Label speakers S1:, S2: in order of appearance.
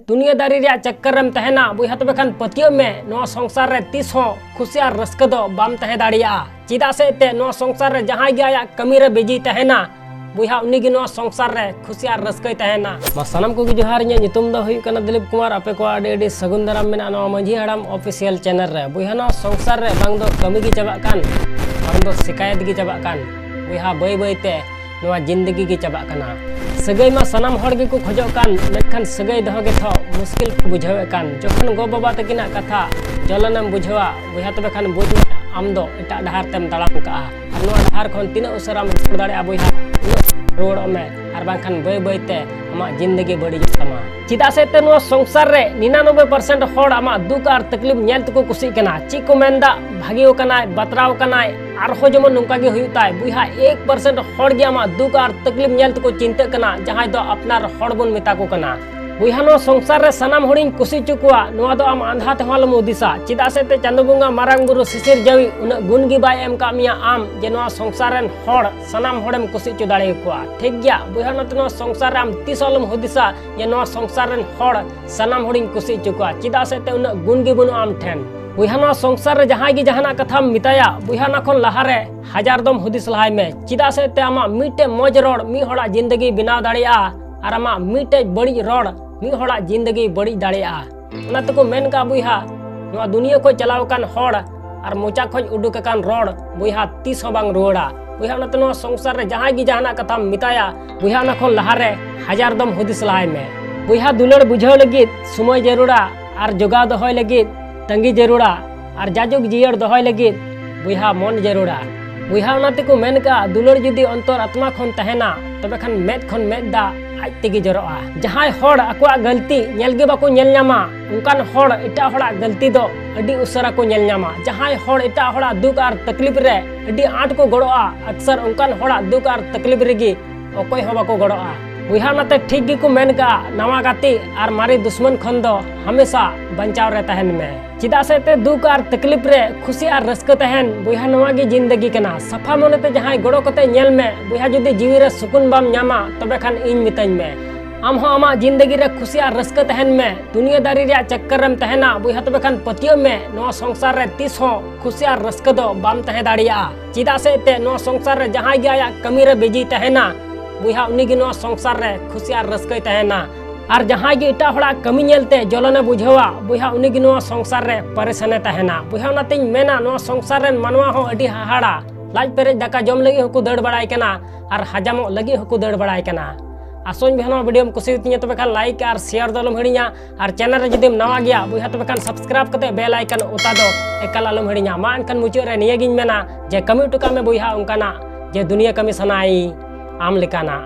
S1: दुनियादारी रे चक्कर तहना बुहा तबे खान पतियो में नो संसार रे तीस हो खुशी और रस्क दो बाम तहे दाड़िया चिदा से ते नो संसार रे जहां गया कमी रे बिजी तहना बुहा उन्नी गी नो संसार रे खुशी और रस्क तहना सनम को जोहार नितुम दो हुई कना दिलीप कुमार आपे को आडी सगुन दाराम मेना नो माझी हड़ाम ऑफिशियल चैनल रे बुहा नो संसार रे बांग दो कमी गी चबा कान और दो शिकायत गी चबा कान बुहा बय बय ते नोआ जिंदगी गी चबा कना सगई मा सनाम हड़ गे को खोजो कान मेखान सगई दहो गे थो मुश्किल को बुझावे कान जखन गो बाबा तकिना कथा जलनम बुझवा बुहा तबे खान बुझ आम दो एटा डहार तेम तड़ाम का और नोआ डहार खन तीना उसराम छोड़ दाड़े बुहा रोड में और बांखान बय बय ते आमा जिंदगी बड़ी तमा चिदा से ते नोआ संसार रे 99% हड़ आमा दुख और तकलीफ नेल तको कुसी कना ची को मेंदा भागी कनाय बतराव कनाय और हो जमन नुका गे हुयुताय बुहा 1% हड़ गे आमा दुख और तकलीफ नेल तको चिंता कना जहां दो अपनार हड़ बन मेता को कना बुहा नो संसार रे सनाम हड़िन कुसी चुकुआ नोआ दो आम आंधा तेहलम उदिसा चिदा से ते चांदो बुंगा मारांग बुरु सिसिर जावी उना गुण गी बाय एम कामिया आम जे नोआ संसार रेन हड़ सनाम हड़ेम कुसी चु दाड़े कुआ ठीक गया बुहा नो संसार रे आम तिसलम हुदिसा जे नोआ संसार रेन हड़ सनाम हड़िन कुसी चुकुआ चिदा से ते उना गुण गी बनु आम ठेन बुहा नो संसार रे जहां गी जहाना कथा मिताया बुहा ना खन लहारे हजार दम हुदिस लहाय में चिदा से ते आमा मिटे मौज रोड मी हड़ा जिंदगी बिनाव दाड़िया और आमा मिटे बड़ी रोड मी हड़ा जिंदगी बड़ी दाड़िया उना तको मेन का बुहा नोआ दुनिया को चलाव कान हड़ और मोचा खोज उडुक कान रोड बुहा तीस हो बांग रोड़ा बुहा उना तनो संसार रे जहां गी जहाना कथा मिताया बुहा ना खन लहारे हजार दम हुदिस लहाय में बुहा दुलड़ बुझाव लगी समय जरूरा और जोगा दहय लगी तंगी जरूरा और जाजुक जियर दहय लगी बुहा मन जरूरा बुहा उना तको मेन का दुलड़ जुदी अंतर आत्मा खन तहना तबे खान मेद खन मेद दा आज तेगी जरोआ जहां हड़ अकुआ गलती नेलगे बाको नेल न्यामा उनकान हड़ एटा हड़ा गलती दो अडी उसरा को नेल न्यामा जहां हड़ एटा हड़ा दुख और तकलीफ रे अडी आट को गड़ोआ अक्सर उनकान हड़ा दुख और तकलीफ रेगी अकोय हो बाको गड़ोआ बुहा नाते ठीक गी को मेन का नवा गाती और मारी दुश्मन खन दो हमेशा बचाव रे तहन में चिदा से ते दुख और तकलीफ रे खुशी और रस्क तहन बुहा नवा गी जिंदगी कना सफा मने ते जहां गड़ो कते नेल में बुहा जुदी जीवी रे सुकून बाम न्यामा तबे खान इन मितन में आम हो आमा जिंदगी रे खुशी और रस्क तहन में दुनियादारी रे चक्कर रम तहना बुहा तबे खान पतियो में नो संसार रे तीस हो खुशी और रस्क दो बाम तहे दाड़िया चिदा से ते नो संसार रे जहां गया कमी रे बिजी तहना बुहा उन्नी गी नो संसार रे खुशी और रस्क तहना और जहां गे एटा हड़ा कमी नेलते जलने बुझावा बुहा उन्नी गी नो संसार रे परेशान तहना बुहा उनातिन मेना नो संसार रे मानवा हो अडी हाहाड़ा लाज पेरेज दाका जम लगी होको दड़ बड़ाय कना और हजामो लगी होको दड़ बड़ाय कना आसोन बहनो वीडियो में कुसी तिया तबे खान लाइक और शेयर दलम हड़िया और चैनल रे जदिम नवा गया बुहा तबे खान सब्सक्राइब कते बेल आइकन ओता दो एकाल आलम हड़िया मा एनखान मुचाद रे निया गिन मेना जे कमी टुका में बुहा उनकाना जे दुनिया कमी सनाई आम लिकाना